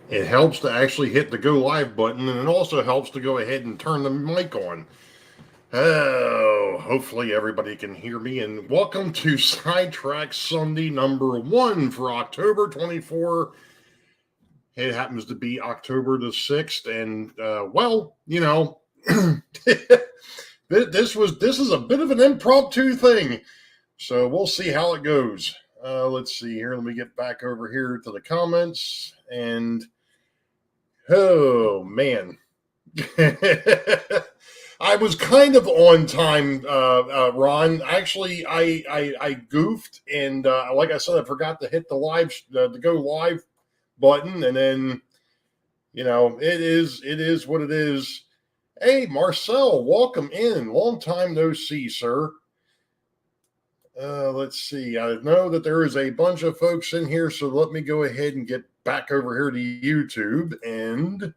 It helps to actually hit the go live button, and it also helps to go ahead and turn the mic on. Oh, hopefully everybody can hear me. And welcome to Sidetrack Sunday number 1 for October 24. It happens to be October the 6th. And, this is a bit of an impromptu thing. So we'll see how it goes. Let's see here. Let me get back over here to the comments. And, oh, man. I was kind of on time, Ron. Actually, I goofed, and like I said, I forgot to hit the go live button, and then it is what it is. Hey, Marcel, welcome in. Long time no see, sir. Let's see. I know that there is a bunch of folks in here, so let me go ahead and get back over here to YouTube and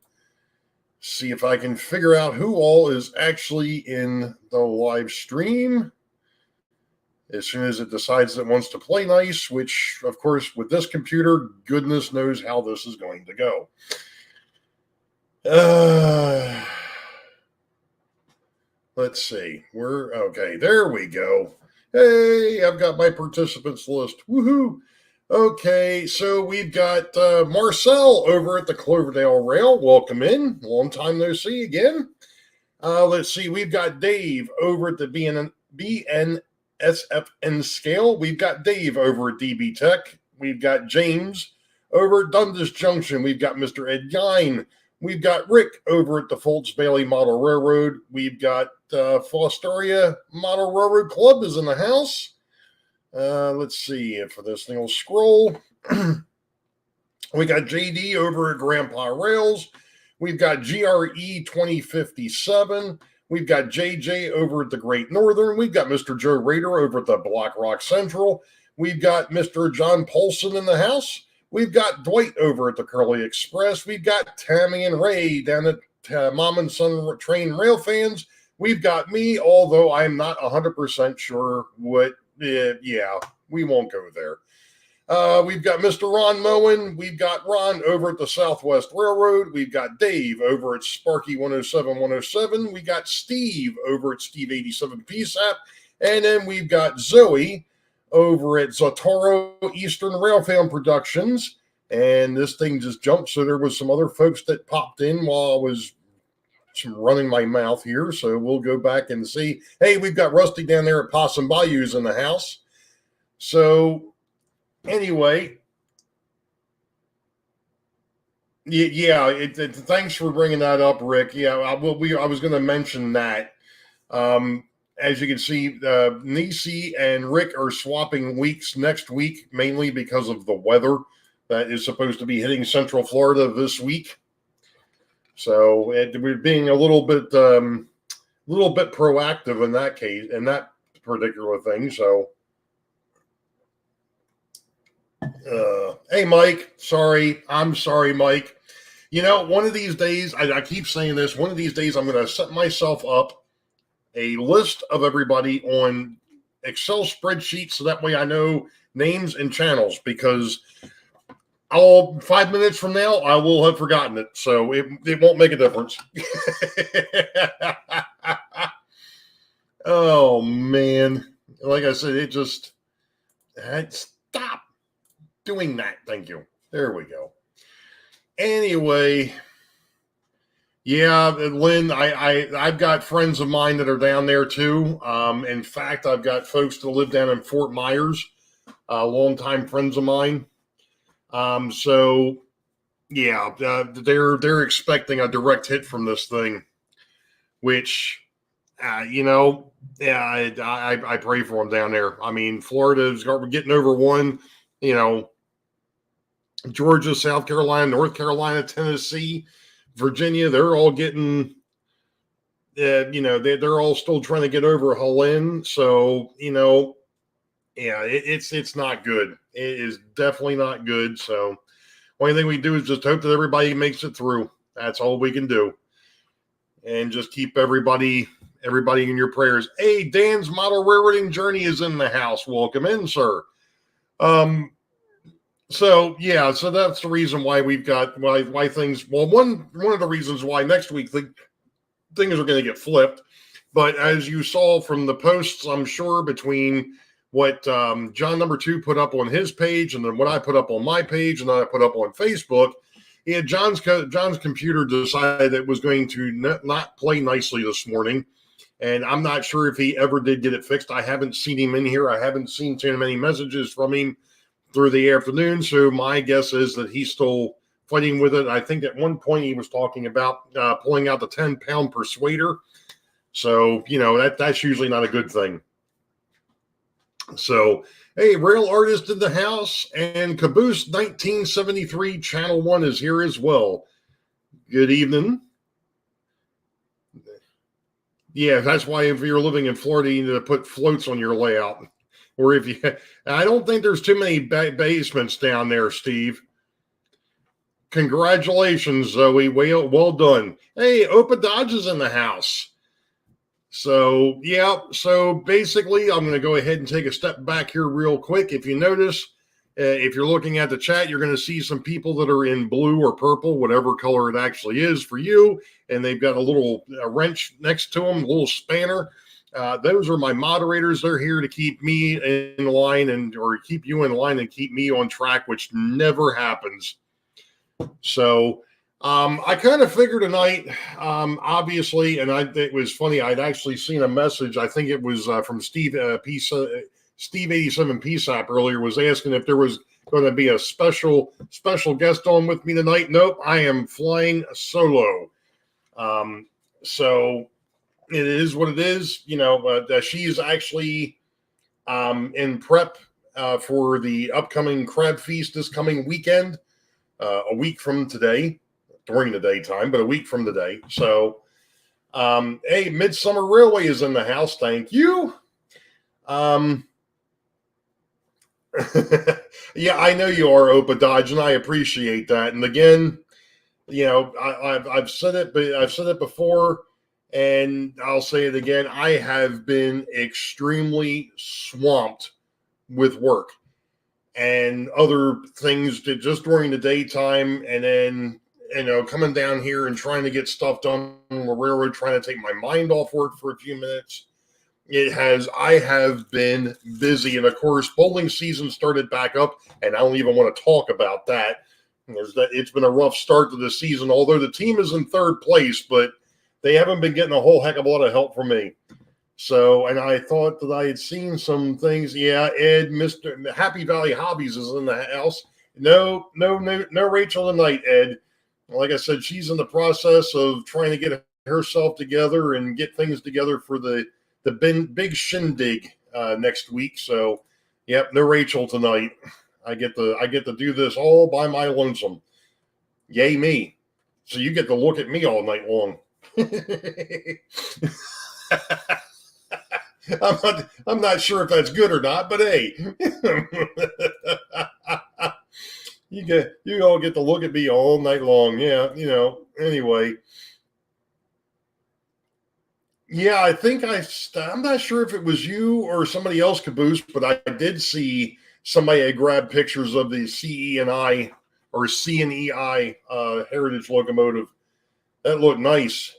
see if I can figure out who all is actually in the live stream. As soon as it decides it wants to play nice, which, of course, with this computer, goodness knows how this is going to go. Let's see. Okay. There we go. Hey, I've got my participants list. Woohoo! Okay, so we've got Marcel over at the Cloverdale Rail. Welcome in. Long time no see again. Let's see. We've got Dave over at the BNSFN Scale. We've got Dave over at DB Tech. We've got James over at Dundas Junction. We've got Mr. Ed Gein. We've got Rick over at the Foltz Bailey Model Railroad. We've got Fostoria Model Railroad Club is in the house. Let's see if this thing will scroll. We got JD over at Grandpa Rails. We've got GRE 2057. We've got JJ over at the Great Northern. We've got Mr. Joe Rader over at the Black Rock Central. We've got Mr. John Polson in the house. We've got Dwight over at the Curly Express. We've got Tammy and Ray down at Mom and Son Train Rail Fans. We've got me, although I'm not 100% sure what. Yeah, we won't go there. We've got Mr. Ron Moen. We've got Ron over at the Southwest Railroad. We've got Dave over at Sparky 107. We got Steve over at Steve 87 PSAP. And then we've got Zoe over at Zotoro Eastern Railfan Productions. And this thing just jumped. So there was some other folks that popped in while I was running my mouth here, so we'll go back and see. Hey, we've got Rusty down there at Possum Bayous in the house. So anyway, thanks for bringing that up, Rick. Yeah, I was going to mention that. As you can see, Nisi and Rick are swapping weeks next week, mainly because of the weather that is supposed to be hitting Central Florida this week. So we're being a little bit proactive in that case, in that particular thing. So, hey, Mike, I'm sorry, Mike. One of these days, I keep saying this. One of these days, I'm going to set myself up a list of everybody on Excel spreadsheets, so that way I know names and channels, because 5 minutes from now, I will have forgotten it, so it won't make a difference. Oh, man. Like I said, stop doing that. Thank you. There we go. Anyway, yeah, Lynn, I've got friends of mine that are down there, too. In fact, I've got folks that live down in Fort Myers, longtime friends of mine. So yeah, they're expecting a direct hit from this thing, which, I pray for them down there. I mean, Florida's getting over one, Georgia, South Carolina, North Carolina, Tennessee, Virginia, they're all getting, they're all still trying to get over Helene. So, it's not good. It is definitely not good. So only thing we do is just hope that everybody makes it through. That's all we can do. And just keep everybody in your prayers. Hey, Dan's Model Railroading Journey is in the house. Welcome in, sir. So yeah, so that's the reason why we've got why things. Well, one of the reasons why next week things are going to get flipped. But as you saw from the posts, I'm sure between what John number 2 put up on his page and then what I put up on my page and then I put up on Facebook, yeah, John's computer decided it was going to not play nicely this morning. And I'm not sure if he ever did get it fixed. I haven't seen him in here. I haven't seen too many messages from him through the afternoon. So my guess is that he's still fighting with it. I think at one point he was talking about pulling out the 10-pound persuader. So, that's usually not a good thing. So, hey, Rail Artist in the house, and Caboose 1973 Channel 1 is here as well. Good evening. Yeah, that's why if you're living in Florida, you need to put floats on your layout. Or if you, I don't think there's too many basements down there, Steve. Congratulations, Zoe. Well done. Hey, Opa Dodge is in the house. So, yeah. So basically, I'm going to go ahead and take a step back here real quick. If you notice, if you're looking at the chat, you're going to see some people that are in blue or purple, whatever color it actually is for you. And they've got a little wrench next to them, a little spanner. Those are my moderators. They're here to keep me in line or keep you in line and keep me on track, which never happens. So I kind of figured tonight, obviously, and it was funny. I'd actually seen a message. I think it was from Steve 87 PSAP earlier, was asking if there was going to be a special guest on with me tonight. Nope, I am flying solo. So it is what it is, but she is actually in prep for the upcoming crab feast this coming weekend, a week from today, during the daytime, but a week from today. So, hey, Midsummer Railway is in the house. Thank you. Yeah, I know you are, Opa Dodge, and I appreciate that. And again, I've said it, but I've said it before, and I'll say it again. I have been extremely swamped with work and other things just during the daytime, and then coming down here and trying to get stuff done on the railroad, trying to take my mind off work for a few minutes. I have been busy, and of course, bowling season started back up, and I don't even want to talk about that. It's been a rough start to the season, although the team is in third place, but they haven't been getting a whole heck of a lot of help from me. So, and I thought that I had seen some things. Yeah, Ed, Mr. Happy Valley Hobbies is in the house. No Rachel tonight, Ed. Like I said, she's in the process of trying to get herself together and get things together for the big shindig next week. So, yep, no Rachel tonight. I get to do this all by my lonesome. Yay me. So you get to look at me all night long. I'm not sure if that's good or not, but hey. You all get to look at me all night long. Yeah, anyway. Yeah, I think I'm not sure if it was you or somebody else, Caboose, but I did see somebody had grabbed pictures of the CE&I or C&EI heritage locomotive. That looked nice.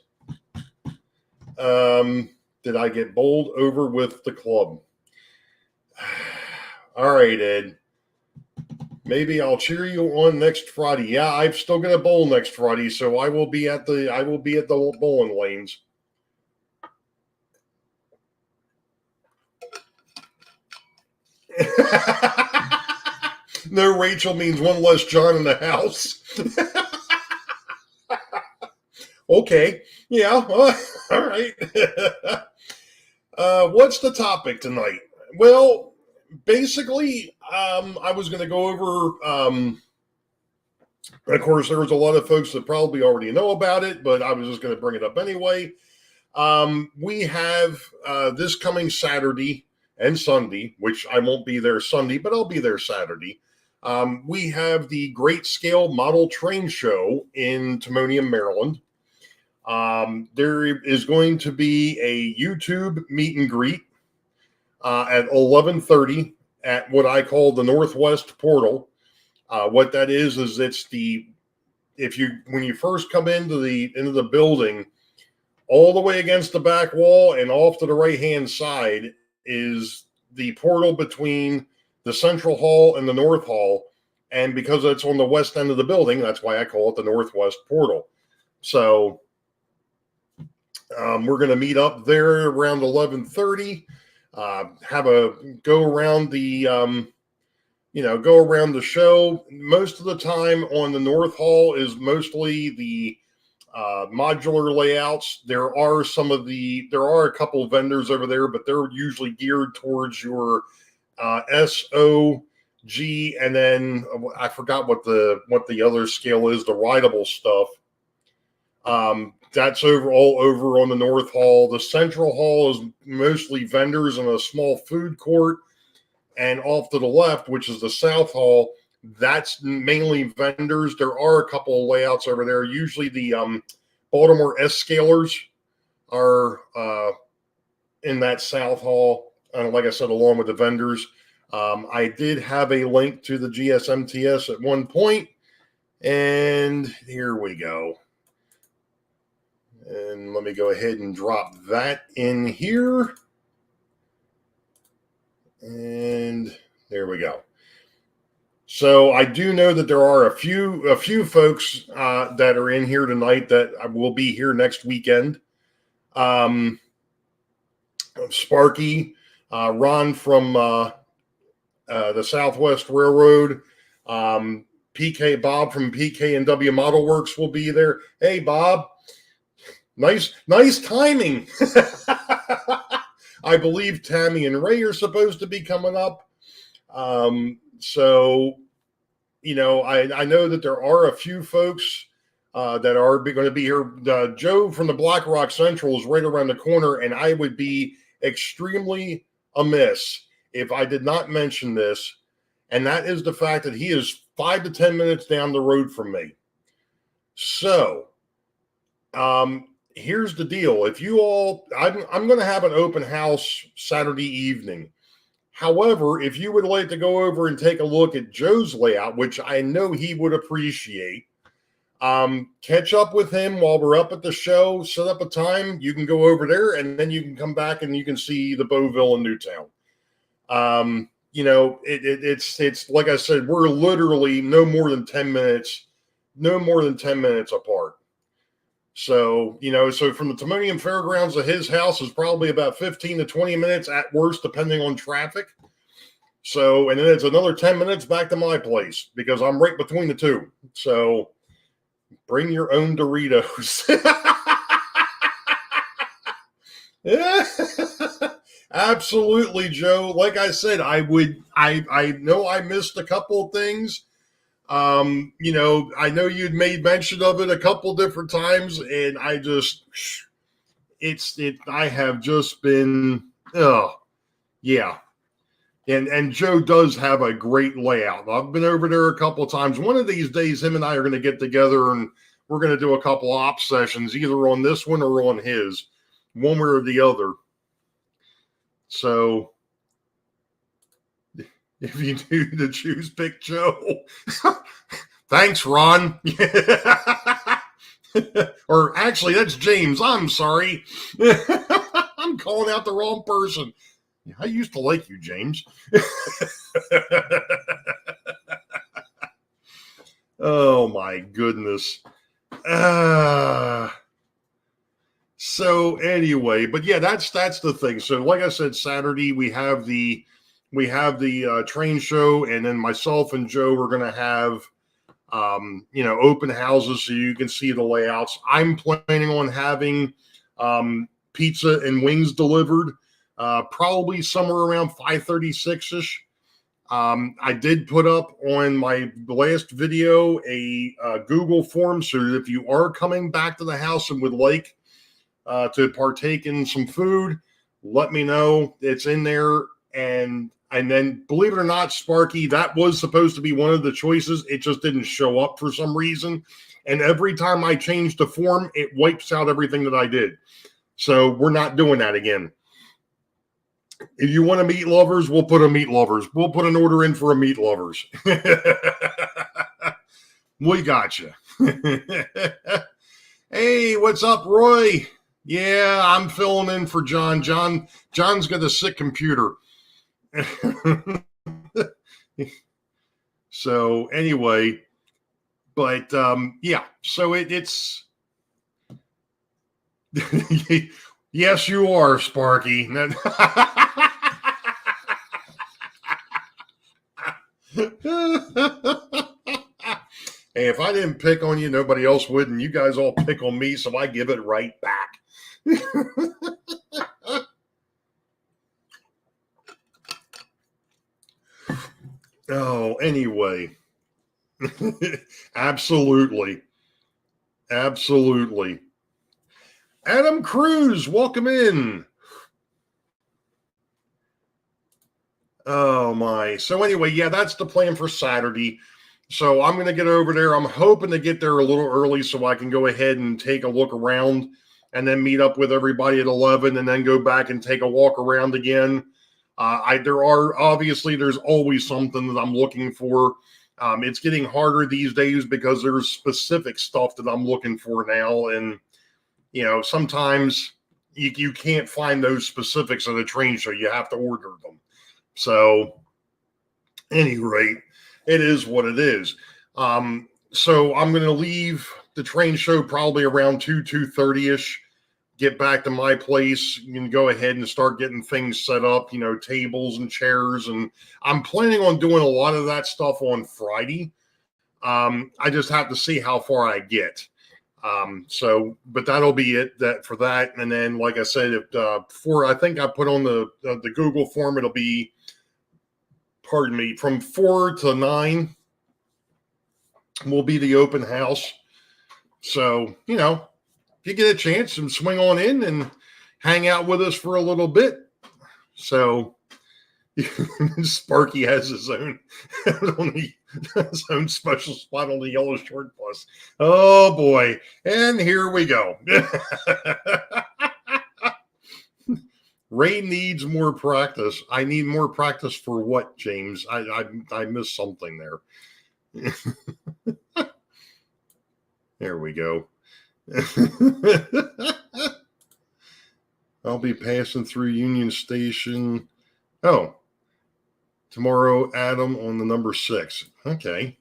Did I get bowled over with the club? All right, Ed. Maybe I'll cheer you on next Friday. Yeah, I'm still gonna bowl next Friday, so I will be at the bowling lanes. No Rachel means one less John in the house. Okay. Yeah. All right. What's the topic tonight? Well, basically, I was going to go over. Of course, there was a lot of folks that probably already know about it, but I was just going to bring it up anyway. We have this coming Saturday and Sunday, which I won't be there Sunday, but I'll be there Saturday. We have the Great Scale Model Train Show in Timonium, Maryland. There is going to be a YouTube meet and greet at 11:30 at what I call the Northwest Portal. What that is it's when you first come into the building, all the way against the back wall and off to the right hand side is the portal between the central hall and the north hall. And because it's on the west end of the building, that's why I call it the northwest portal. So we're going to meet up there around 11:30. Have a go around the go around the show. Most of the time on the north hall is mostly the modular layouts. There are a couple of vendors over there, but they're usually geared towards your SOG, and then I forgot what the other scale is, the rideable stuff. That's all over on the north hall. The central hall is mostly vendors and a small food court, and off to the left, which is the south hall, that's mainly vendors. There are a couple of layouts over there. Usually the Baltimore S-scalers are in that south hall. And like I said, along with the vendors. I did have a link to the GSMTS at one point. And here we go. And let me go ahead and drop that in here. And there we go. So I do know that there are a few folks that are in here tonight that will be here next weekend. Sparky, Ron from the Southwest Railroad, PK Bob from PK and W Model Works will be there. Hey Bob, nice timing. I believe Tammy and Ray are supposed to be coming up. So, I know that there are a few folks that are going to be here. Joe from the Black Rock Central is right around the corner, and I would be extremely amiss if I did not mention this, and that is the fact that he is 5 to 10 minutes down the road from me. So, here's the deal. If you all, I'm going to have an open house Saturday evening. However, if you would like to go over and take a look at Joe's layout, which I know he would appreciate, catch up with him while we're up at the show, set up a time. You can go over there, and then you can come back and you can see the Beauville and Newtown. It's like I said, we're literally no more than 10 minutes apart. So, so from the Timonium Fairgrounds to his house is probably about 15 to 20 minutes at worst, depending on traffic. So, and then it's another 10 minutes back to my place because I'm right between the two. So bring your own Doritos. Absolutely, Joe. Like I said, I know I missed a couple of things. I know you'd made mention of it a couple different times, and I have just been, yeah. And Joe does have a great layout. I've been over there a couple of times. One of these days, him and I are going to get together and we're going to do a couple op sessions, either on this one or on his, one way or the other. So if you do the choose, pick Joe. Thanks, Ron. Or actually, that's James. I'm sorry. I'm calling out the wrong person. I used to like you, James. Oh, my goodness. So anyway, but yeah, that's the thing. So like I said, Saturday we have the train show, and then myself and Joe are going to have open houses so you can see the layouts. I'm planning on having pizza and wings delivered probably somewhere around 5:36ish. I did put up on my last video a Google form, so that if you are coming back to the house and would like to partake in some food, let me know. It's in there. And then, believe it or not, Sparky, that was supposed to be one of the choices. It just didn't show up for some reason. And every time I change the form, it wipes out everything that I did. So we're not doing that again. If you want a meat lovers, we'll put a meat lovers. We'll put an order in for a meat lovers. We got you. Hey, what's up, Roy? Yeah, I'm filling in for John. John's got a sick computer. So anyway, but yeah, so it's yes, you are, Sparky. Hey, if I didn't pick on you, nobody else would, and you guys all pick on me, so I give it right back. Oh, anyway. Absolutely. Absolutely. Adam Cruz, welcome in. Oh, my. So anyway, yeah, that's the plan for Saturday. So I'm going to get over there. I'm hoping to get there a little early so I can go ahead and take a look around and then meet up with everybody at 11 and then go back and take a walk around again. There's always something that I'm looking for. It's getting harder these days because there's specific stuff that I'm looking for now. And, sometimes you can't find those specifics at a train show. You have to order them. So, at any rate, it is what it is. So I'm going to leave the train show probably around 2:30ish, get back to my place. You can go ahead and start getting things set up, tables and chairs. And I'm planning on doing a lot of that stuff on Friday. I just have to see how far I get. But that'll be it for that. And then, like I said, I think I put on the Google form, it'll be, from 4 to 9 will be the open house. So, if you get a chance and swing on in and hang out with us for a little bit. So Sparky has his own special spot on the yellow short bus. Oh boy. And here we go. Ray needs more practice. I need more practice for what, James? I missed something there. There we go. I'll be passing through Union Station. Oh, tomorrow, Adam, on the number 6. Okay.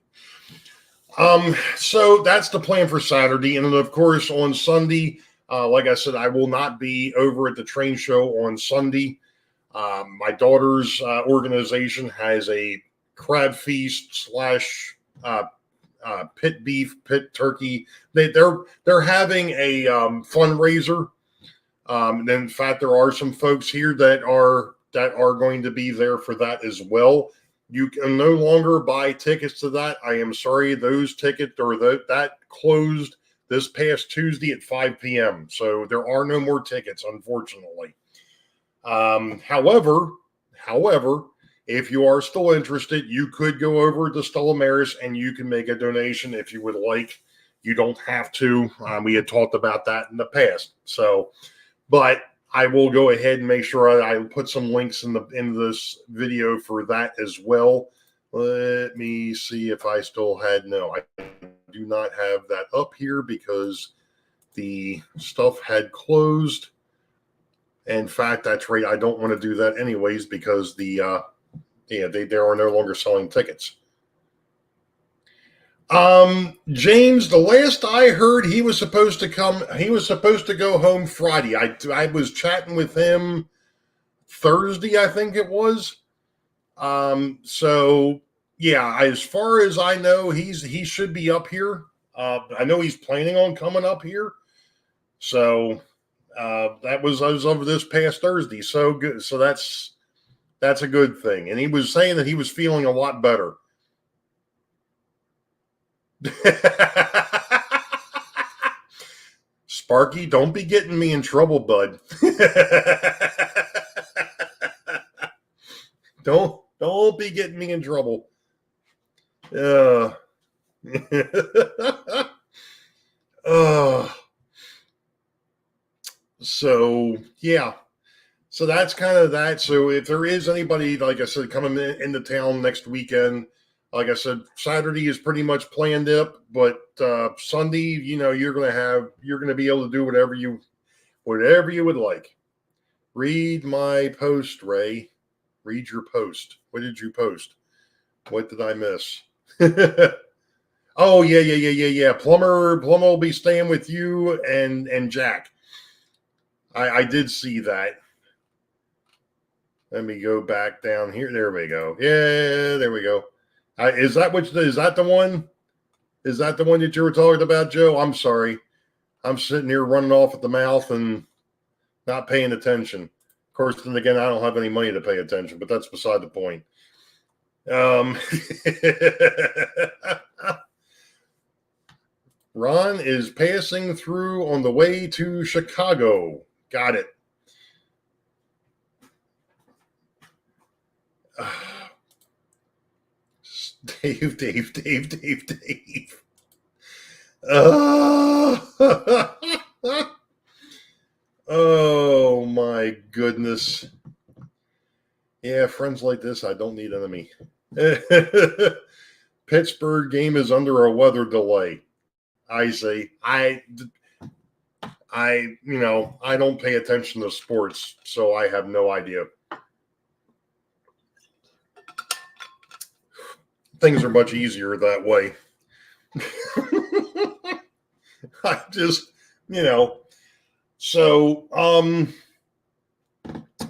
So that's the plan for Saturday. And then, of course, on Sunday, like I said, I will not be over at the train show on Sunday. My daughter's organization has a crab feast / pit beef, pit turkey. They're having a fundraiser. And in fact, there are some folks here that are going to be there for that as well. You can no longer buy tickets to that. I am sorry, those tickets that closed this past Tuesday at 5 p.m. So there are no more tickets, unfortunately. However, if you are still interested, you could go over to Stella Maris and you can make a donation if you would like. You don't have to. We had talked about that in the past. So, but I will go ahead and make sure I put some links in this video for that as well. Let me see if I still had. No, I do not have that up here because the stuff had closed. In fact, that's right. I don't want to do that anyways because they are no longer selling tickets. James, the last I heard, he was supposed to go home Friday. I was chatting with him Thursday, I think it was. So yeah, as far as I know, he should be up here. I know he's planning on coming up here. So that was over this past Thursday. So good. So that's a good thing. And he was saying that he was feeling a lot better. Sparky, don't be getting me in trouble, bud. Don't be getting me in trouble. So yeah. So that's kind of that. So if there is anybody, like I said, coming into town next weekend, like I said, Saturday is pretty much planned up, but Sunday, you're gonna be able to do whatever you would like. Read my post, Ray. Read your post. What did you post? What did I miss? Oh yeah. Plumber will be staying with you and Jack. I did see that. Let me go back down here. There we go. Yeah, there we go. Is that the one? Is that the one that you were talking about, Joe? I'm sorry. I'm sitting here running off at the mouth and not paying attention. Of course, then again, I don't have any money to pay attention, but that's beside the point. Ron is passing through on the way to Chicago. Got it. Dave. Oh my goodness. Yeah, friends like this, I don't need enemy. Pittsburgh game is under a weather delay. I say, I don't pay attention to sports, so I have no idea. Things are much easier that way. I just, so,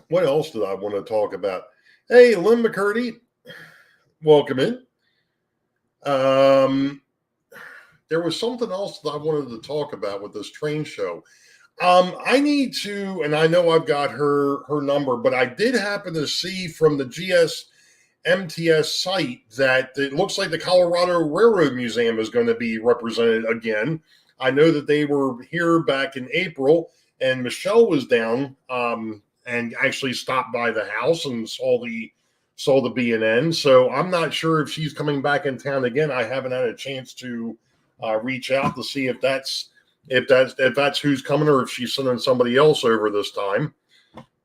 what else did I want to talk about? Hey, Lynn McCurdy, welcome in. There was something else that I wanted to talk about with this train show. I need to, and I know I've got her number, but I did happen to see from the GSMTS site that it looks like the Colorado Railroad Museum is going to be represented again. I know that they were here back in April, and Michelle was down and actually stopped by the house and saw the B&N. So I'm not sure if she's coming back in town again. I haven't had a chance to reach out to see if that's who's coming, or if she's sending somebody else over this time.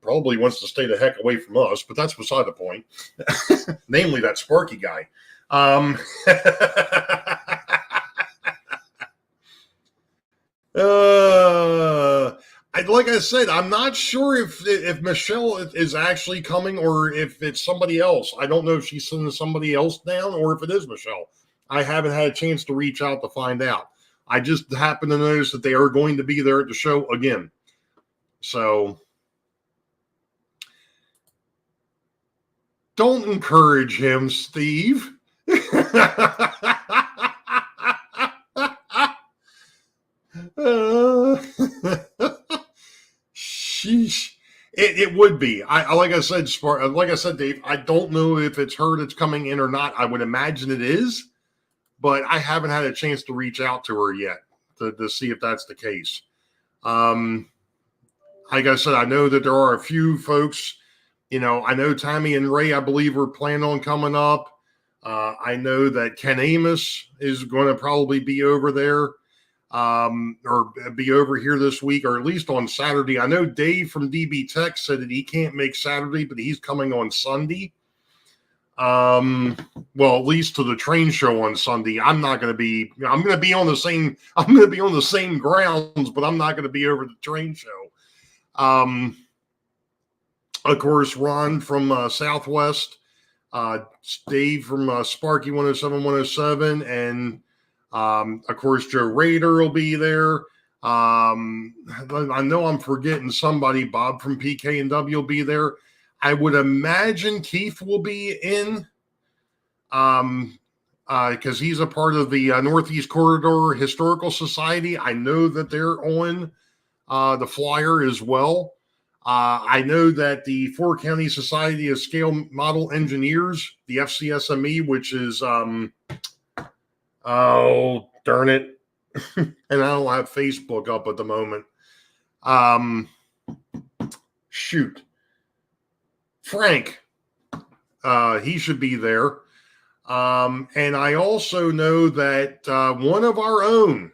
Probably wants to stay the heck away from us, but that's beside the point. Namely, that Sparky guy. Like I said, I'm not sure if Michelle is actually coming or if it's somebody else. I don't know if she's sending somebody else down or if it is Michelle. I haven't had a chance to reach out to find out. I just happened to notice that they are going to be there at the show again. So don't encourage him, Steve. Sheesh. It would be. Like I said, Dave, I don't know if it's her that's coming in or not. I would imagine it is, but I haven't had a chance to reach out to her yet to see if that's the case. Like I said, I know that there are a few folks. I know Tammy and Ray, I believe, are planning on coming up. I know that Ken Amos is going to probably be over there. Or be over here this week, or at least on Saturday. I know Dave from DB Tech said that he can't make Saturday, but he's coming on Sunday. Well, at least to the train show on Sunday. I'm going to be on the same grounds, but I'm not going to be over the train show. Of course, Ron from Southwest, Dave from Sparky 107, 107, and of course, Joe Rader will be there. I know I'm forgetting somebody. Bob from PK&W will be there. I would imagine Keith will be in because he's a part of the Northeast Corridor Historical Society. I know that they're on the flyer as well. I know that the Four County Society of Scale Model Engineers, the FCSME, which is oh, darn it. And I don't have Facebook up at the moment. Shoot. Frank. He should be there. And I also know that one of our own,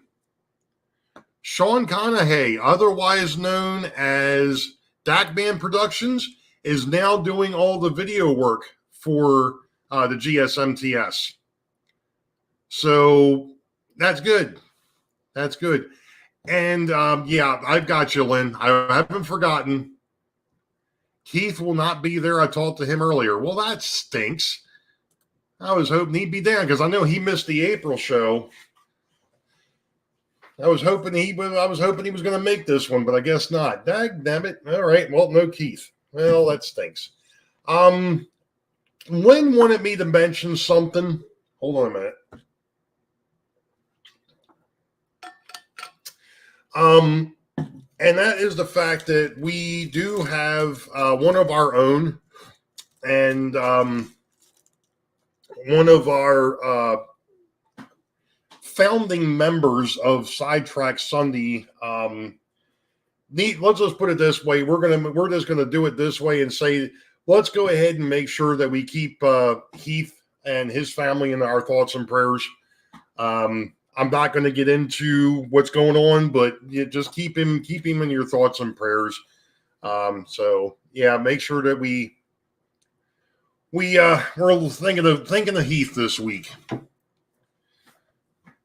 Sean Conahay, otherwise known as Dagman Productions is now doing all the video work for the GSMTS. So that's good. That's good. And yeah, I've got you, Lynn. I haven't forgotten. Keith will not be there. I talked to him earlier. Well, that stinks. I was hoping he'd be down because I know he missed the April show. I was hoping he was going to make this one, but I guess not. Dag damn it. All right. Well, no Keith. Well, that stinks. Lynn wanted me to mention something. Hold on a minute. And that is the fact that we do have one of our own, and one of our founding members of Sidetrack Sunday. Let's just put it this way: we're just gonna do it this way and say, let's go ahead and make sure that we keep Heath and his family in our thoughts and prayers. I'm not going to get into what's going on, but you just keep him in your thoughts and prayers. So yeah, make sure that we're thinking of Heath this week.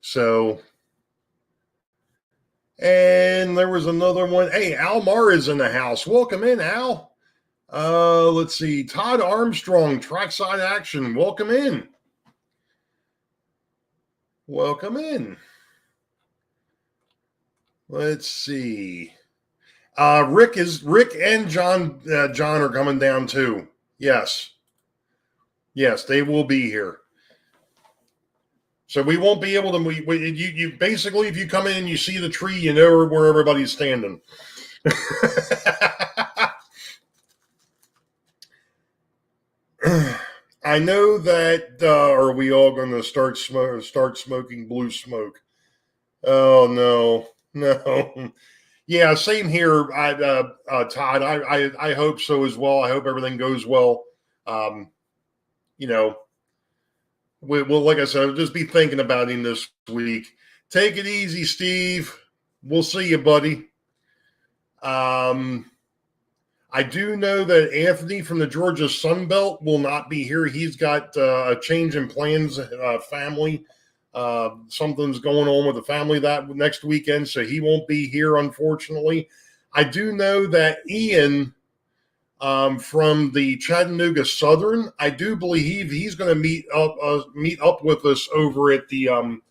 So, and there was another one. Hey, Almar is in the house. Welcome in, Al. Let's see. Todd Armstrong, Trackside Action. Welcome in. Welcome in. Let's see. Rick and John are coming down too. Yes, they will be here. So we won't be able to. You basically, if you come in and you see the tree, you know where everybody's standing. I know that. Are we all going to start smoking blue smoke? Oh no. Yeah, same here. Todd. I hope so as well. I hope everything goes well. Well, like I said, I'll just be thinking about him this week. Take it easy, Steve. We'll see you, buddy. I do know that Anthony from the Georgia Sun Belt will not be here. He's got a change in plans, family. Something's going on with the family that next weekend, so he won't be here, unfortunately. I do know that Ian from the Chattanooga Southern, I do believe he's going to meet up with us over at the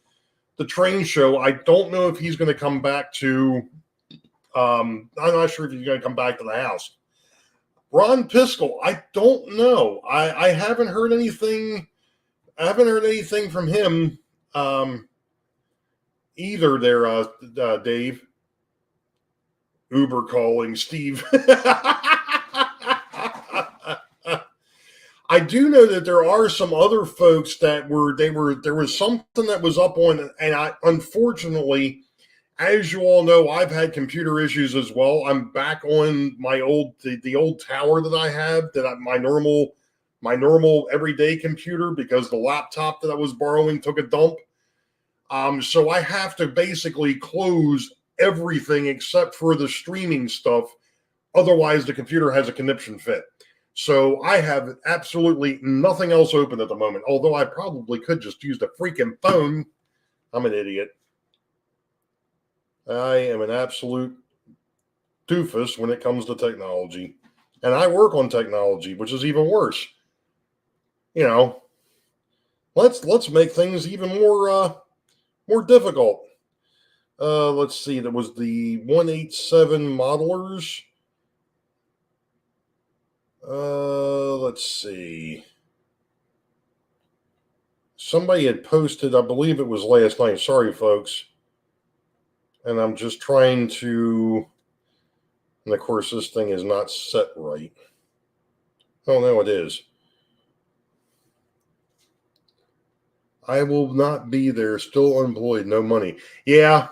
train show. I don't know if he's going to come back to. I'm not sure if he's going to come back to the house. Ron Piskel, I don't know. I haven't heard anything. I haven't heard anything from him either. There, Dave. Uber calling Steve. I do know that there are some other folks that there was something that was up on, and unfortunately, as you all know, I've had computer issues as well. I'm back on my old tower that I have, my normal everyday computer, because the laptop that I was borrowing took a dump. So I have to basically close everything except for the streaming stuff. Otherwise, the computer has a conniption fit. So I have absolutely nothing else open at the moment, although I probably could just use the freaking phone. I'm an idiot. I am an absolute doofus when it comes to technology. And I work on technology, which is even worse. Let's make things even more difficult. Let's see. There was the 187 modelers. Let's see. Somebody had posted, I believe it was last night. Sorry, folks. And I'm just trying to, and of course, this thing is not set right. Oh, no, it is. I will not be there, still unemployed, no money. Yeah,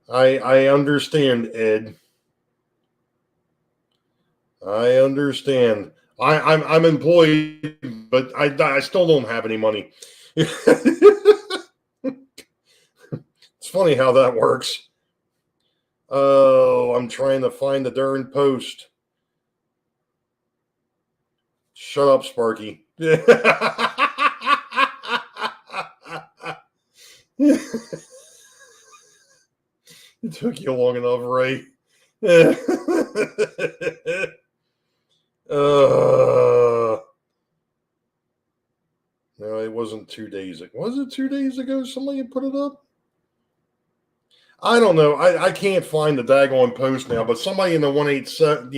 I understand, Ed. I understand. I'm employed, but I still don't have any money. It's funny how that works. Oh, I'm trying to find the darn post. Shut up, Sparky. It took you long enough, right? No, it wasn't 2 days ago. Was it 2 days ago somebody put it up? I don't know. I can't find the daggone post now, but somebody in the 187,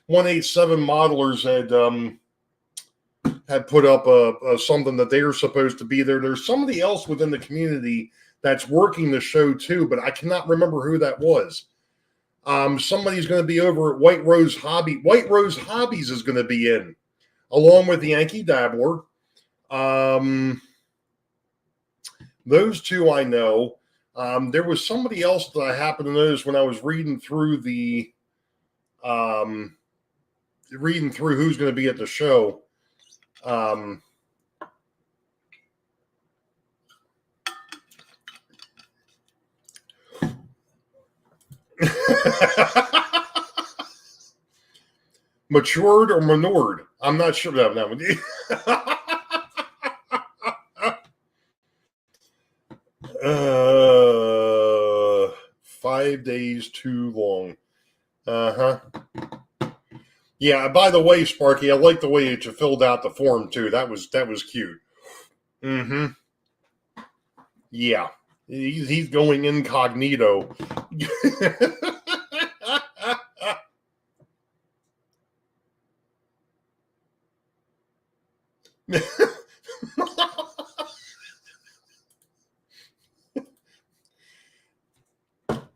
187 modelers had put up something that they were supposed to be there. There's somebody else within the community that's working the show too, but I cannot remember who that was. Somebody's going to be over at White Rose Hobby. White Rose Hobbies is going to be in, along with the Yankee Dabbler. Those two I know. There was somebody else that I happened to notice when I was reading through who's going to be at the show. Matured or Manored? I'm not sure about that one. 5 days too long. Yeah. By the way, Sparky, I like the way that you filled out the form too. That was cute. Yeah. He's going incognito.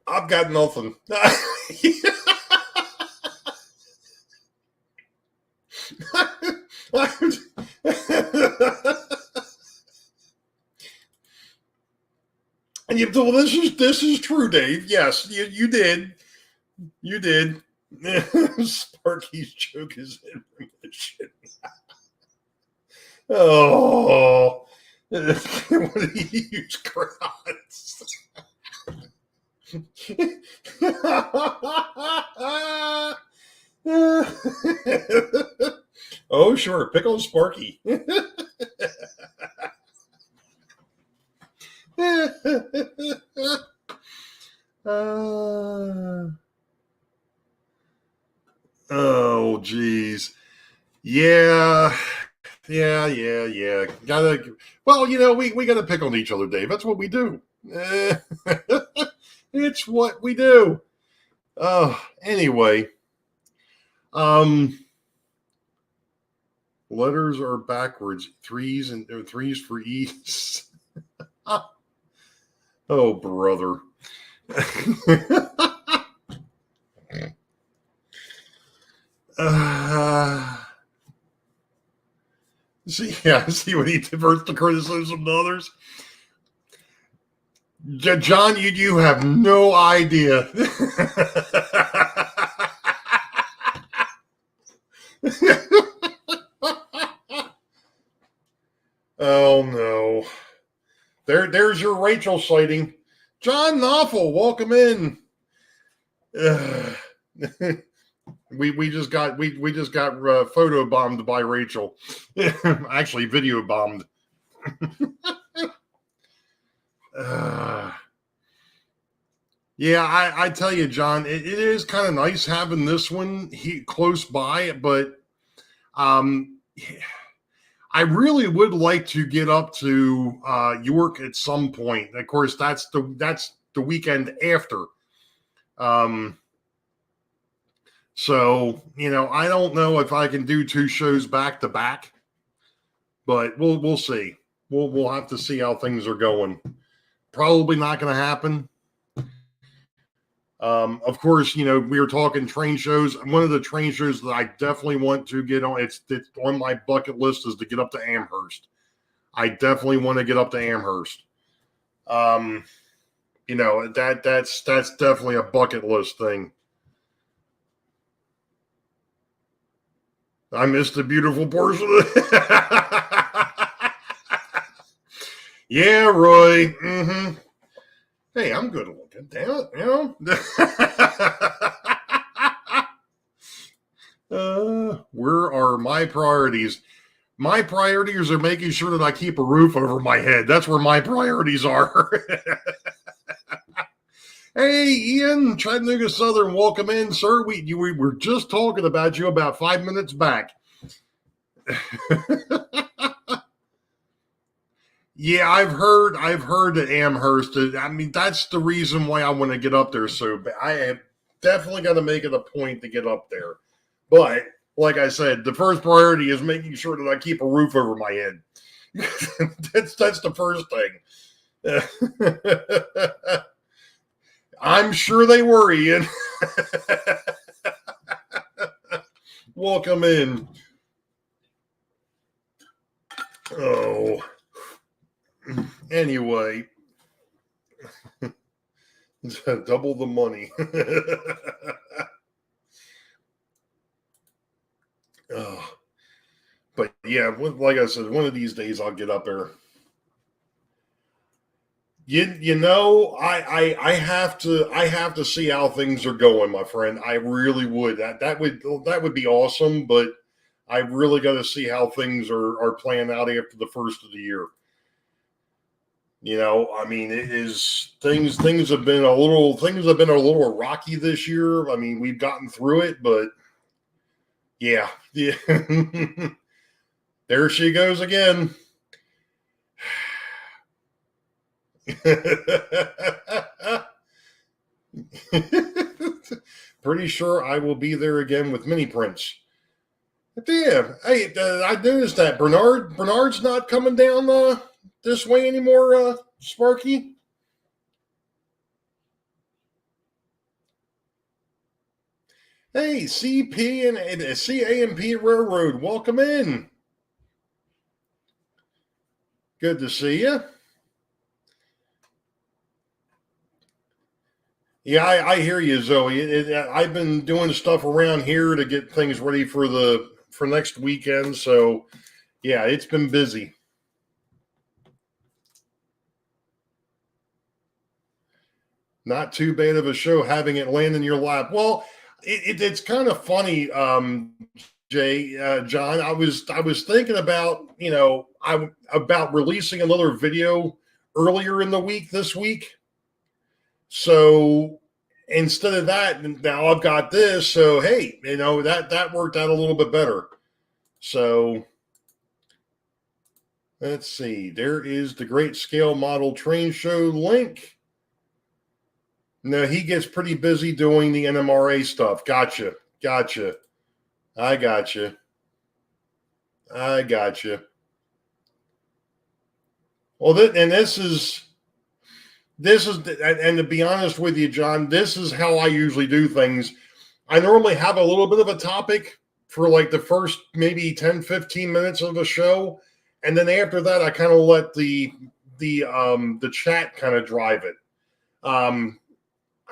I've got nothing. And well, this is true, Dave. Yes, you did. You did. Sparky's joke is intermission. Oh, what do you use, crowns? Oh, sure. Pick on Sparky. Oh, geez. Yeah. Well, we gotta pick on each other, Dave. That's what we do. It's what we do. Anyway. Letters are backwards. Threes for E's. Oh, brother. See when he diverts the criticism to others. John, you have no idea. Oh no. There's your Rachel sighting. John Knopfel, welcome in. We just got photo bombed by Rachel. Actually, video bombed. Yeah, I tell you, John, it is kind of nice having this one close by, but I really would like to get up to York at some point. Of course, that's the weekend after. So, I don't know if I can do 2 shows back to back, but we'll see. We'll have to see how things are going. Probably not going to happen. Of course, we were talking train shows. One of the train shows that I definitely want to get on, it's on my bucket list, is to get up to Amherst. I definitely want to get up to Amherst. That's definitely a bucket list thing. I missed the beautiful portion of it. Yeah, Roy. Mm-hmm. Hey, I'm good looking. damn it, where are my priorities? My priorities are making sure that I keep a roof over my head. That's where my priorities are. Hey, Ian, Chattanooga Southern, welcome in, sir. We were just talking about you about 5 minutes back. Yeah, I've heard that Amherst. I mean, that's the reason why I want to get up there. So I am definitely going to make it a point to get up there. But like I said, the first priority is making sure that I keep a roof over my head. that's the first thing. I'm sure they were, Ian. Welcome in. Oh. Anyway. Double the money. Oh. But yeah, like I said, one of these days I'll get up there. You know, I have to see how things are going, my friend. I really would. That would be awesome, but I really got to see how things are playing out after the first of the year. You know, I mean, it is things have been a little rocky this year. I mean, we've gotten through it, but yeah. There she goes again. Pretty sure I will be there again with Mini Prince. Damn, hey, I noticed that Bernard's not coming down this way anymore, Sparky. Hey, CP and CAMP Railroad, welcome in. Good to see you. Yeah, I hear you, Zoe. I've been doing stuff around here to get things ready for next weekend. So, yeah, it's been busy. Not too bad of a show having it land in your lap. Well, it's kind of funny, John. I was thinking about about releasing another video earlier in the week this week. So instead of that, now I've got this. So hey, that worked out a little bit better. So let's see. There is the Great Scale Model Train Show link. No, he gets pretty busy doing the NMRA stuff. Gotcha. I gotcha. Well, this is, and to be honest with you, John, this is how I usually do things. I normally have a little bit of a topic for like the first maybe 10, 15 minutes of a show. And then after that, I kind of let the chat kind of drive it.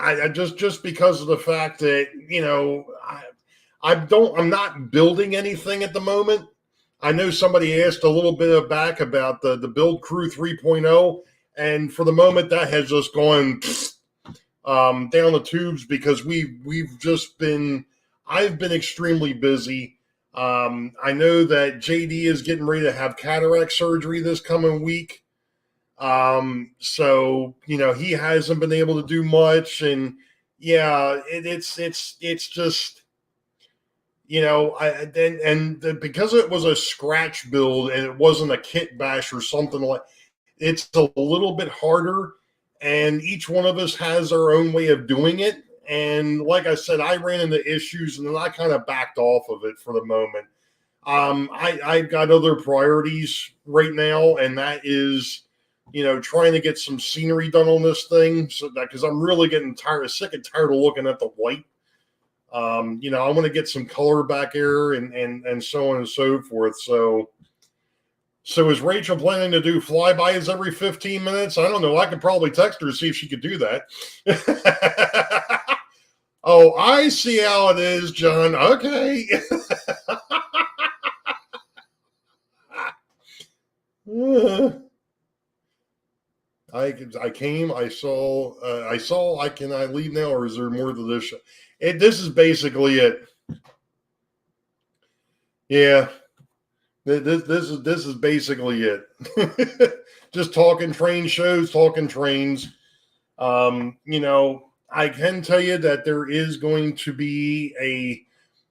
I just because of the fact that, I'm not building anything at the moment. I know somebody asked a little bit back about the Build Crew 3.0, and for the moment that has just gone down the tubes because I've been extremely busy. I know that JD is getting ready to have cataract surgery this coming week. So he hasn't been able to do much, and yeah, it's just because it was a scratch build and it wasn't a kit bash or something like, it's a little bit harder, and each one of us has our own way of doing it. And like I said, I ran into issues and then I kind of backed off of it for the moment. I've got other priorities right now, and that is trying to get some scenery done on this thing, so that because I'm really getting sick and tired of looking at the white. I want to get some color back here and so on and so forth. So is Rachel planning to do flybys every 15 minutes? I don't know. I could probably text her to see if she could do that. Oh, I see how it is, John. Okay. I came, I saw. Can I leave now, or is there more to this? This is basically it. Yeah, this is basically it. Just talking train shows, talking trains. I can tell you that there is going to be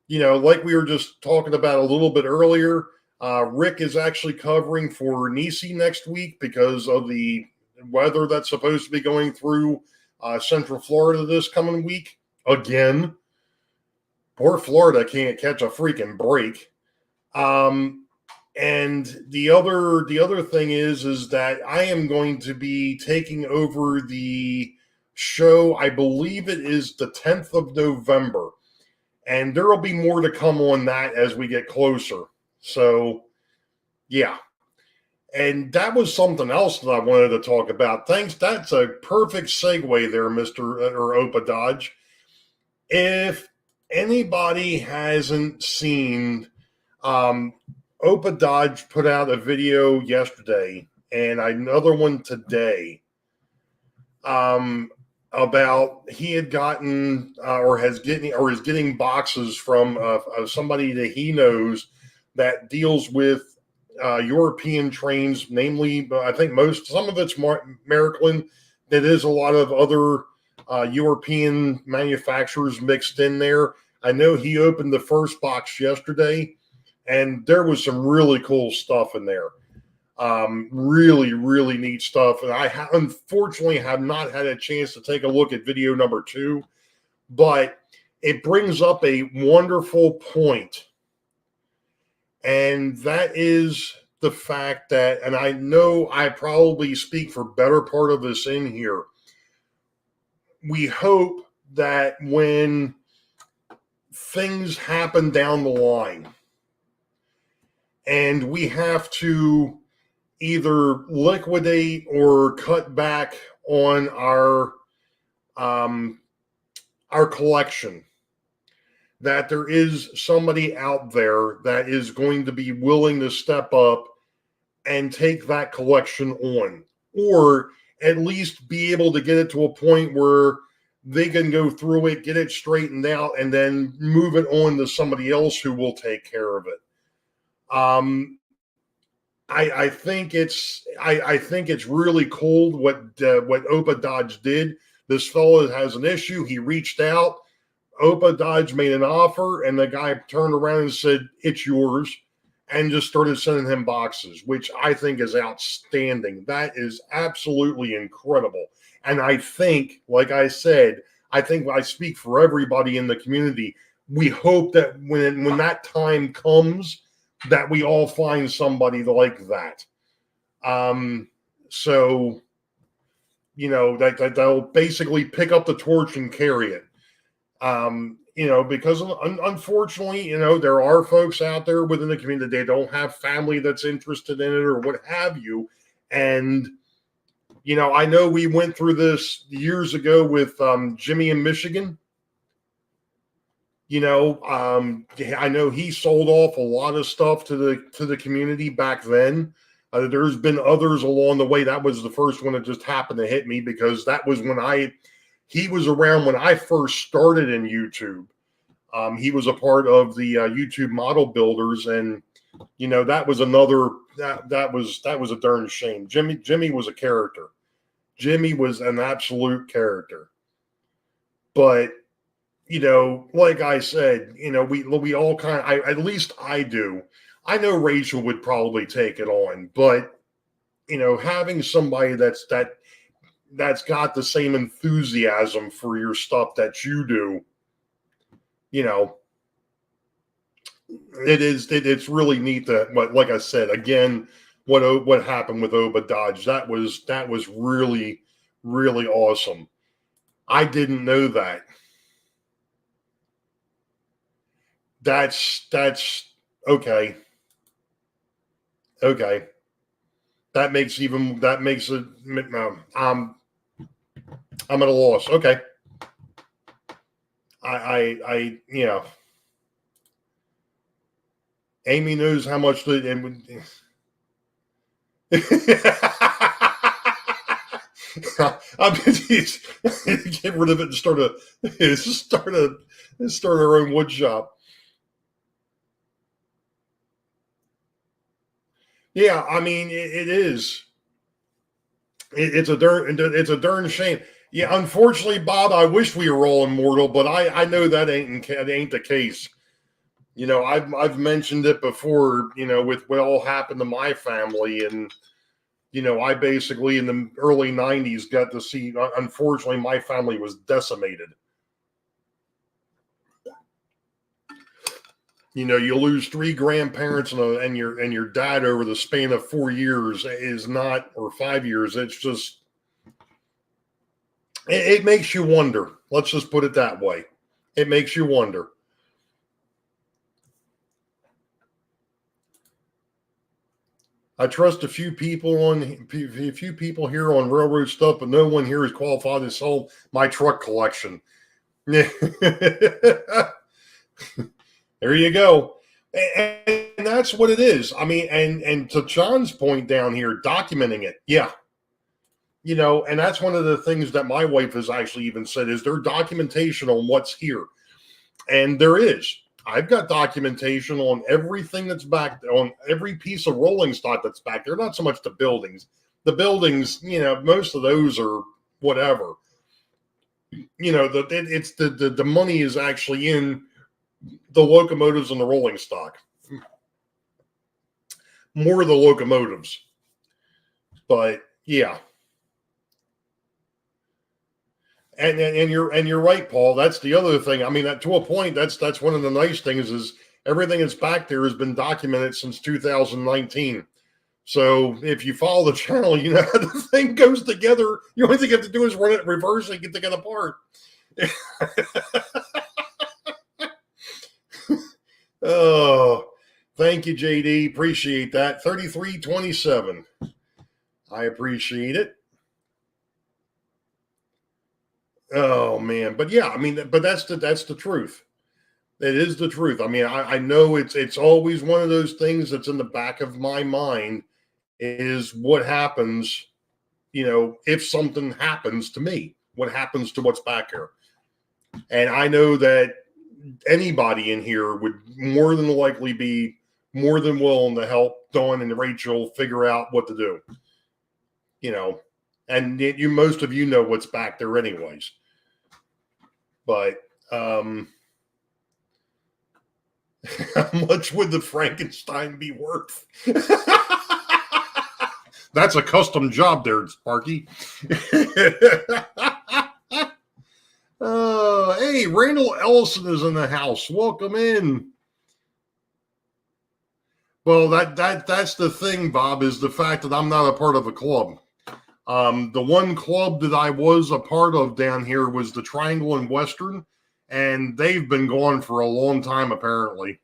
like we were just talking about a little bit earlier. Rick is actually covering for Nisi next week because of the weather that's supposed to be going through Central Florida this coming week. Again, poor Florida can't catch a freaking break. And the other thing is that I am going to be taking over the show. I believe it is the 10th of November. And there will be more to come on that as we get closer. So, yeah. And that was something else that I wanted to talk about. Thanks. That's a perfect segue there, Mr. or Opa Dodge. If anybody hasn't seen, Opa Dodge put out a video yesterday and another one today about he had gotten is getting boxes from somebody that he knows that deals with European trains, namely, I think some of it's American. There is a lot of other European manufacturers mixed in there. I know he opened the first box yesterday, and there was some really cool stuff in there. Really, really neat stuff. And I unfortunately have not had a chance to take a look at video number 2, but it brings up a wonderful point. And that is the fact that, and I know I probably speak for better part of us in here, we hope that when things happen down the line and we have to either liquidate or cut back on our collection, that there is somebody out there that is going to be willing to step up and take that collection on, or at least be able to get it to a point where they can go through it, get it straightened out, and then move it on to somebody else who will take care of it. I think it's really cool what Opa Dodge did. This fellow has an issue. He reached out. Opa Dodge made an offer, and the guy turned around and said, "It's yours," and just started sending him boxes, which I think is outstanding. That is absolutely incredible. And I think, like I said, I think I speak for everybody in the community. We hope that when that time comes, that we all find somebody like that. So, that they'll basically pick up the torch and carry it. Because unfortunately, there are folks out there within the community, they don't have family that's interested in it or what have you. And, I know we went through this years ago with Jimmy in Michigan. I know he sold off a lot of stuff to the community back then. There's been others along the way. That was the first one that just happened to hit me because that was when he was around when I first started in YouTube. He was a part of the YouTube model builders, and that was another that was a darn shame. Jimmy was a character. Jimmy was an absolute character. But like I said, we all kind of, at least I do. I know Rachel would probably take it on, but having somebody that's got the same enthusiasm for your stuff that you do, it's really neat that, like I said, again, what happened with Oba Dodge, that was really, really awesome. I didn't know that. That's okay. Okay. That makes it, I'm at a loss. Okay. Amy knows how much I mean, get rid of it and start our own wood shop. Yeah, I mean, it is. It's a darn shame. Yeah, unfortunately, Bob, I wish we were all immortal, but I know that ain't the case. You know, I've mentioned it before. You know, with what all happened to my family, and you know, I basically in the early '90s got to see. Unfortunately, my family was decimated. You know, you lose 3 grandparents and your dad over the span of 4 years is not, or 5 years. It's just it makes you wonder. Let's just put it that way. It makes you wonder. I trust a few people here on railroad stuff, but no one here is qualified to sell my truck collection. There you go. And that's what it is. I mean, and to John's point down here, documenting it. Yeah. You know, and that's one of the things that my wife has actually even said is there documentation on what's here. And there is. I've got documentation on everything that's back on every piece of rolling stock that's back there. Not so much the buildings. The buildings, you know, most of those are whatever. You know, it's the money is actually in the locomotives and the rolling stock. More of the locomotives. But yeah. And you're right, Paul. That's the other thing. I mean, to a point, that's one of the nice things is everything that's back there has been documented since 2019. So if you follow the channel, you know how the thing goes together. The only thing you have to do is run it in reverse and get to get apart. Oh, thank you, JD. Appreciate that. 3327. I appreciate it. Oh man, but yeah, I mean, but that's the truth. It is the truth. I mean, I know it's always one of those things that's in the back of my mind is what happens, you know, if something happens to me, what happens to what's back here. And I know that anybody in here would more than likely be more than willing to help Dawn and Rachel figure out what to do. You know, and most of you know what's back there anyways. But how much would the Frankenstein be worth? That's a custom job there, Sparky. Hey, Randall Ellison is in the house. Welcome in. Well, that's the thing, Bob, is the fact that I'm not a part of a club. The one club that I was a part of down here was the Triangle and Western, and they've been gone for a long time, apparently.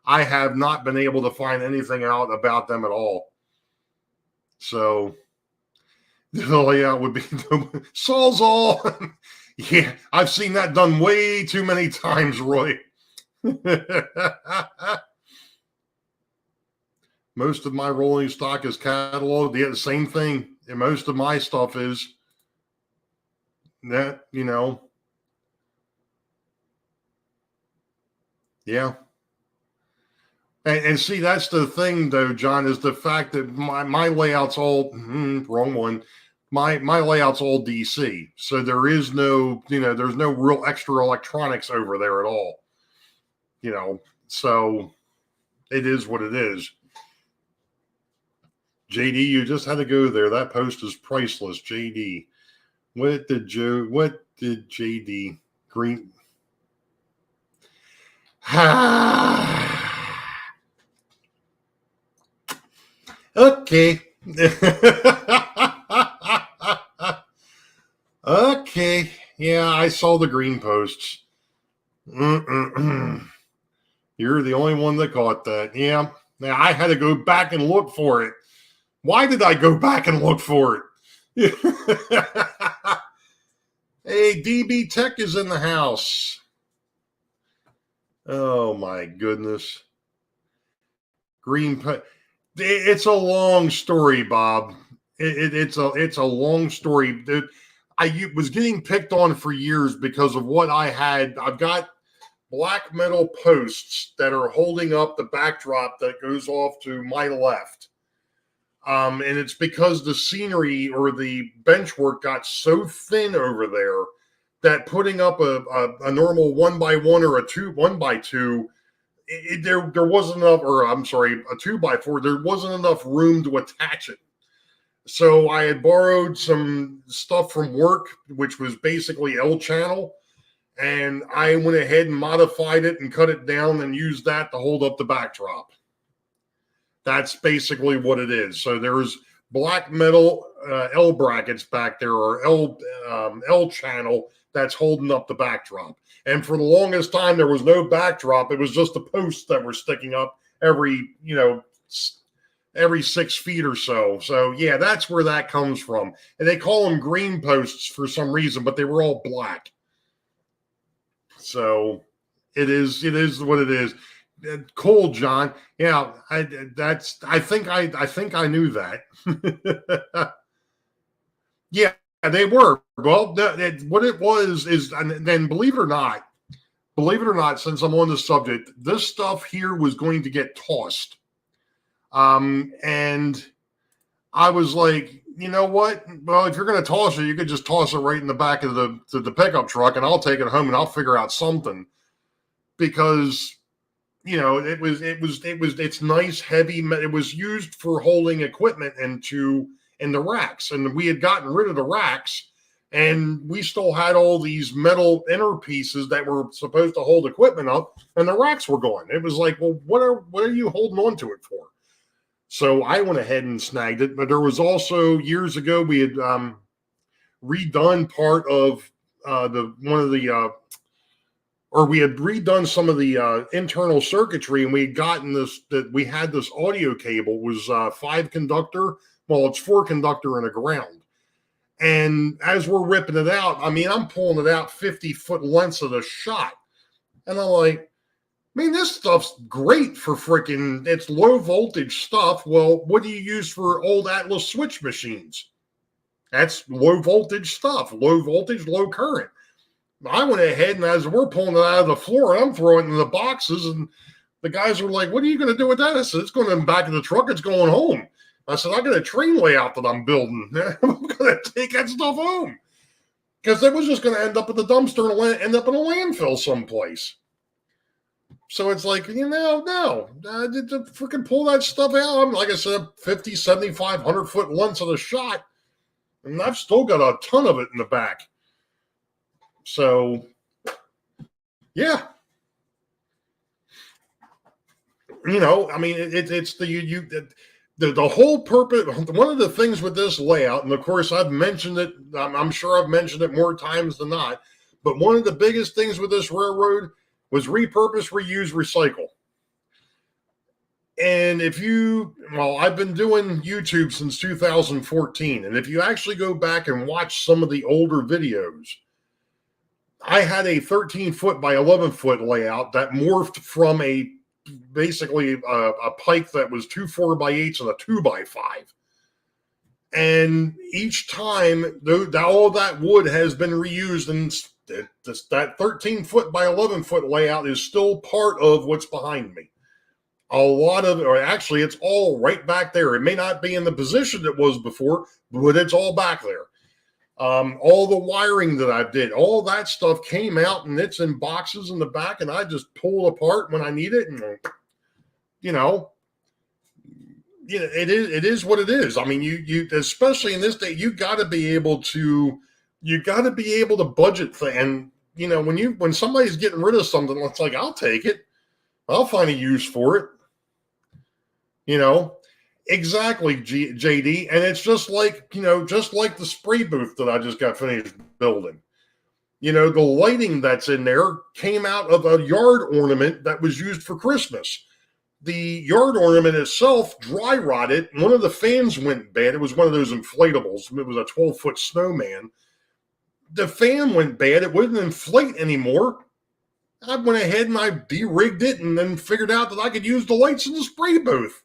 I have not been able to find anything out about them at all. So the layout would be Sawzall. Yeah, I've seen that done way too many times, Roy. Most of my rolling stock is cataloged. Yeah, the same thing. And most of my stuff is that, you know. Yeah. And see, that's the thing, though, John, is the fact that my layout's all wrong one. My layout's all DC, so there is no, you know, there's no real extra electronics over there at all. You know, so it is what it is. JD, you just had to go there. That post is priceless. JD, what did JD Green? Okay. Okay. Yeah, I saw the green posts. You're the only one that caught that. Yeah. Now I had to go back and look for it. Why did I go back and look for it? Hey, DB Tech is in the house. Oh my goodness. Green. It's a long story, Bob. It's a long story. I was getting picked on for years because of what I had. I've got black metal posts that are holding up the backdrop that goes off to my left. And it's because the scenery or the bench work got so thin over there that putting up a normal 1x1 or a 1x2, there wasn't enough, or I'm sorry, a 2x4, there wasn't enough room to attach it. So I had borrowed some stuff from work, which was basically L channel, and I went ahead and modified it and cut it down and used that to hold up the backdrop. That's basically what it is. So there's black metal L brackets back there, or L channel that's holding up the backdrop. And for the longest time, there was no backdrop. It was just the posts that were sticking up every 6 feet or so. So yeah, that's where that comes from. And they call them green posts for some reason, but they were all black. So it is what it is. Cool, John. Yeah, I think I knew that. Yeah, they were. Well, what it was is, and then believe it or not, since I'm on the subject, this stuff here was going to get tossed. And I was like, you know what? Well, if you're going to toss it, you could just toss it right in the back of the pickup truck, and I'll take it home and I'll figure out something. Because, it's nice, heavy. It was used for holding equipment in the racks, and we had gotten rid of the racks, and we still had all these metal inner pieces that were supposed to hold equipment up, and the racks were gone. It was like, well, what are you holding on to it for? So I went ahead and snagged it. But there was also, years ago, we had redone part of we had redone some of the internal circuitry, and we had gotten we had this audio cable. It was 5 conductor. Well, it's 4 conductor and a ground. And as we're ripping it out, I mean, I'm pulling it out 50-foot lengths of the shot. And I'm like, this stuff's great for it's low voltage stuff. Well, what do you use for old Atlas switch machines? That's low voltage stuff, low voltage, low current. I went ahead, and as we're pulling it out of the floor, I'm throwing it in the boxes, and the guys were like, what are you going to do with that? I said, it's going in the back of the truck. It's going home. I said, I got a train layout that I'm building. I'm going to take that stuff home. Because it was just going to end up at the dumpster and end up in a landfill someplace. So it's like, no, to freaking pull that stuff out. I'm, like I said, 50, 75, 100-foot lengths of the shot. And I've still got a ton of it in the back. So, yeah. It's the whole purpose. One of the things with this layout, and of course I've mentioned it, I'm sure I've mentioned it more times than not, but one of the biggest things with this railroad was repurpose, reuse, recycle. And I've been doing YouTube since 2014, and if you actually go back and watch some of the older videos, I had a 13-foot by 11-foot layout that morphed from basically a pike that was 2 4x8s and a 2x5. And each time, all that wood has been reused, and that 13-foot by 11-foot layout is still part of what's behind me. A lot of, or actually, it's all right back there. It may not be in the position it was before, but it's all back there. All the wiring that I did, all that stuff came out, and it's in boxes in the back, and I just pull it apart when I need it. And, it is what it is. I mean, you especially in this day, you got to be able to budget things. And, when somebody's getting rid of something, it's like, I'll take it. I'll find a use for it. Exactly, JD. And it's just like the spray booth that I just got finished building. The lighting that's in there came out of a yard ornament that was used for Christmas. The yard ornament itself dry rotted. One of the fans went bad. It was one of those inflatables. It was a 12-foot snowman. The fan went bad. It wouldn't inflate anymore. I went ahead and I de-rigged it, and then figured out that I could use the lights in the spray booth.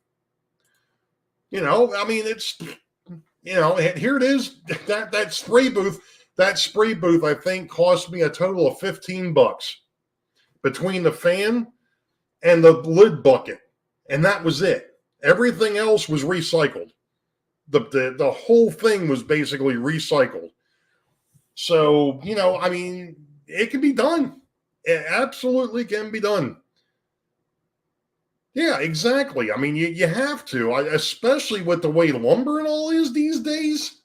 here it is. That spray booth, I think cost me a total of $15 between the fan and the lid bucket, and that was it. Everything else was recycled. The whole thing was basically recycled. So, it can be done. It absolutely can be done. Yeah, exactly. I mean, you have to, especially with the way lumber and all is these days.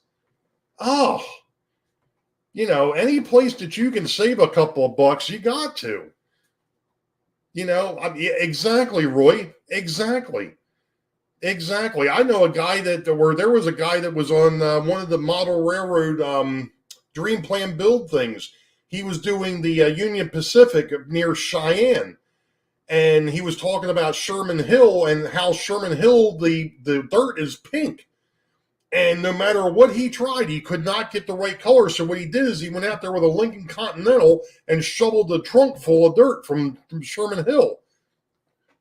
Oh, any place that you can save a couple of bucks, you got to. Exactly, Roy. Exactly. I know a guy there was a guy that was on one of the model railroad Dream Plan build things. He was doing the Union Pacific near Cheyenne. And he was talking about Sherman Hill and how Sherman Hill, the dirt is pink. And no matter what he tried, he could not get the right color. So what he did is he went out there with a Lincoln Continental and shoveled the trunk full of dirt from Sherman Hill.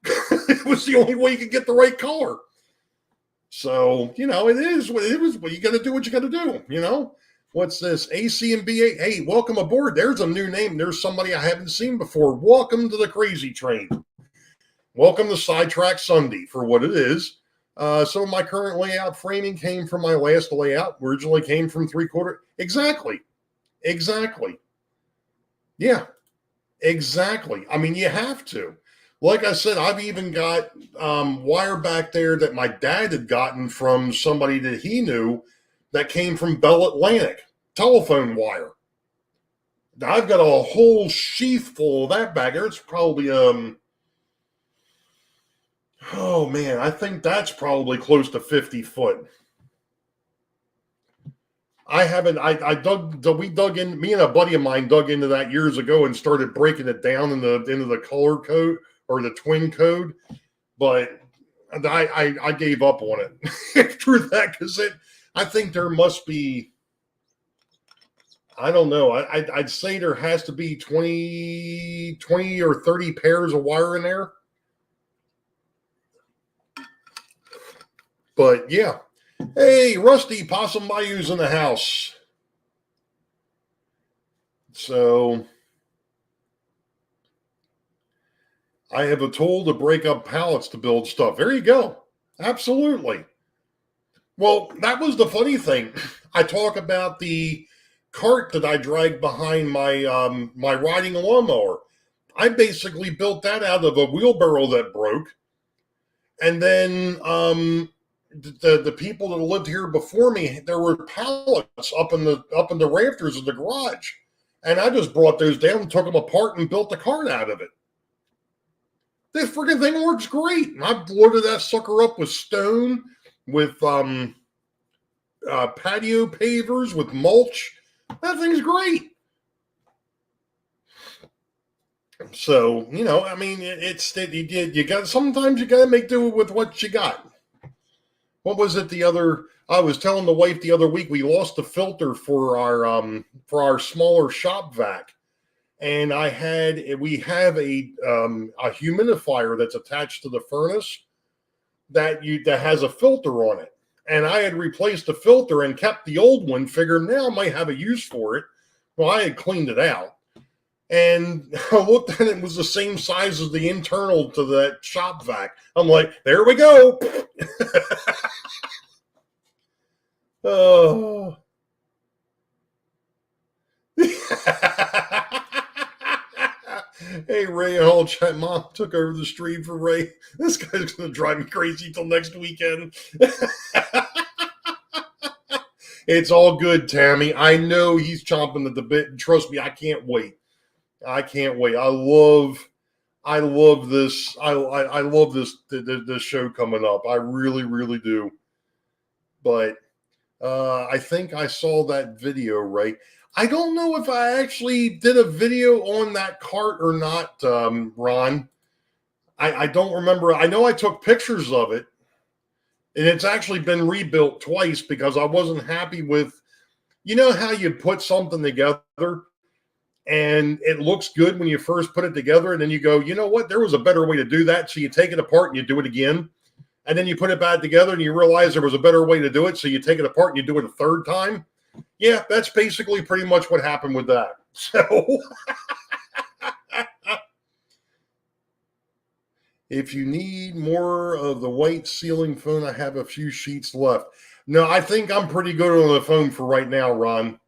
It was the only way you could get the right color. So, it is what it was. But you got to do what you got to do, What's this? AC and BA. Hey, welcome aboard. There's a new name. There's somebody I haven't seen before. Welcome to the Crazy Train. Welcome to Sidetrack Sunday for what it is. Some of my current layout framing came from my last layout. Originally came from 3/4. Exactly. Yeah, exactly. I mean, you have to. Like I said, I've even got wire back there that my dad had gotten from somebody that he knew that came from Bell Atlantic, telephone wire. I've got a whole sheath full of that back there. It's probably, oh man, I think that's probably close to 50 foot. We dug in, me and a buddy of mine dug into that years ago and started breaking it down into the color code or the twin code. But I gave up on it after that because I think there must be, I don't know. I'd say there has to be 20 or 30 pairs of wire in there. But yeah. Hey, Rusty Possum Bayou's in the house. So I have a tool to break up pallets to build stuff. There you go. Absolutely. Well, that was the funny thing. I talk about the cart that I dragged behind my my riding lawnmower. I basically built that out of a wheelbarrow that broke. And then the people that lived here before me, there were pallets up in the rafters of the garage. And I just brought those down, took them apart, and built the cart out of it. This freaking thing works great. And I loaded that sucker up with stone, with patio pavers, with mulch. That thing's great. So, I mean, you got, sometimes you got to make do with what you got. What was it I was telling the wife the other week, we lost the filter for our smaller shop vac. And we have a humidifier that's attached to the furnace that has a filter on it. And I had replaced the filter and kept the old one, figured now I might have a use for it. Well, I had cleaned it out. And I looked at it, it was the same size as the internal to that shop vac. I'm like, there we go. Oh. Hey, Ray, I'll chat. Mom took over the stream for Ray. This guy's going to drive me crazy till next weekend. It's all good, Tammy. I know he's chomping at the bit. And trust me, I can't wait. I can't wait. I love this. I love this show coming up. I really, really do. But I think I saw that video, right? I don't know if I actually did a video on that cart or not, Ron. I don't remember. I know I took pictures of it, and it's actually been rebuilt twice because I wasn't happy with, how you put something together and it looks good when you first put it together, and then you go, you know what? There was a better way to do that. So you take it apart and you do it again. and then you put it back together and you realize there was a better way to do it, so you take it apart and you do it a third time. Yeah, that's basically pretty much what happened with that. So if you need more of the white ceiling foam, I have a few sheets left. No, I think I'm pretty good on the foam for right now, Ron.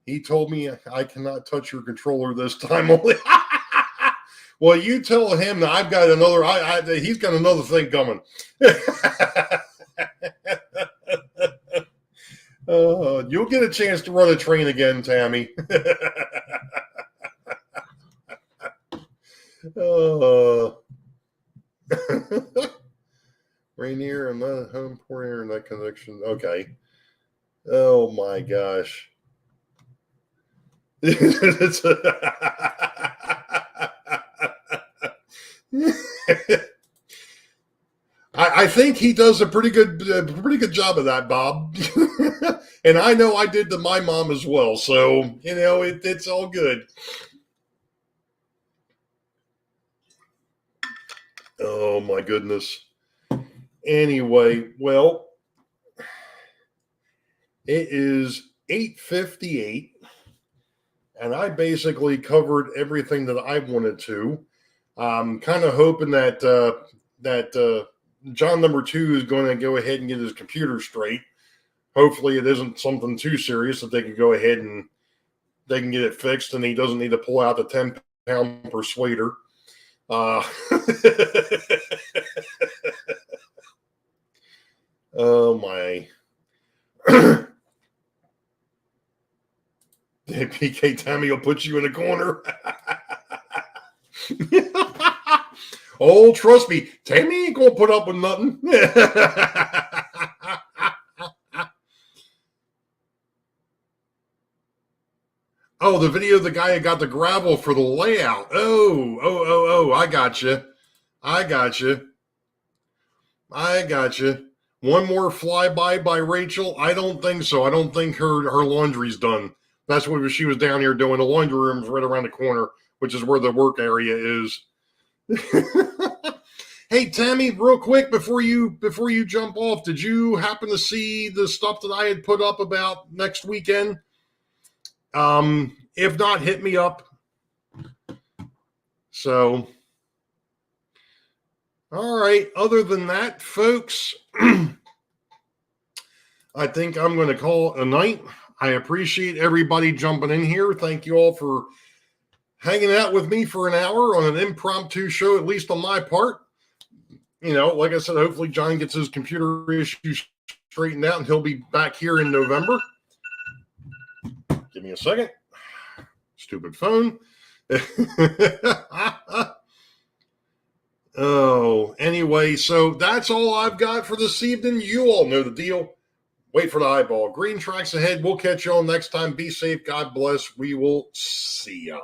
He told me I cannot touch your controller this time. Only. Well, you tell him that I've got another. He's got another thing coming. You'll get a chance to run a train again, Tammy. Rainier and the home poor internet connection. Okay. Oh my gosh. I think he does a pretty good job of that, Bob. And I know I did to my mom as well. So, it's all good. Oh my goodness. Anyway, well, it is 8:58, and I basically covered everything that I wanted to. I'm kind of hoping that John number 2 is going to go ahead and get his computer straight. Hopefully, it isn't something too serious that they can go ahead and they can get it fixed, and he doesn't need to pull out the 10-pound persuader. Oh my. PK Tammy will put you in a corner. Oh, trust me, Tammy ain't gonna put up with nothing. Oh, the video of the guy who got the gravel for the layout. Oh, I got you. One more flyby by Rachel? I don't think so. I don't think her laundry's done. That's what she was down here doing. The laundry room's right around the corner, which is where the work area is. Hey, Tammy, real quick before you jump off, did you happen to see the stuff that I had put up about next weekend? If not, hit me up. So, all right. Other than that, folks, I think I'm going to call it a night. I appreciate everybody jumping in here. Thank you all for hanging out with me for an hour on an impromptu show, at least on my part. Like I said, hopefully John gets his computer issues straightened out and he'll be back here in November. Give me a second. Stupid phone. Oh, anyway, so that's all I've got for this evening. You all know the deal. Wait for the eyeball. Green tracks ahead. We'll catch you all next time. Be safe. God bless. We will see ya.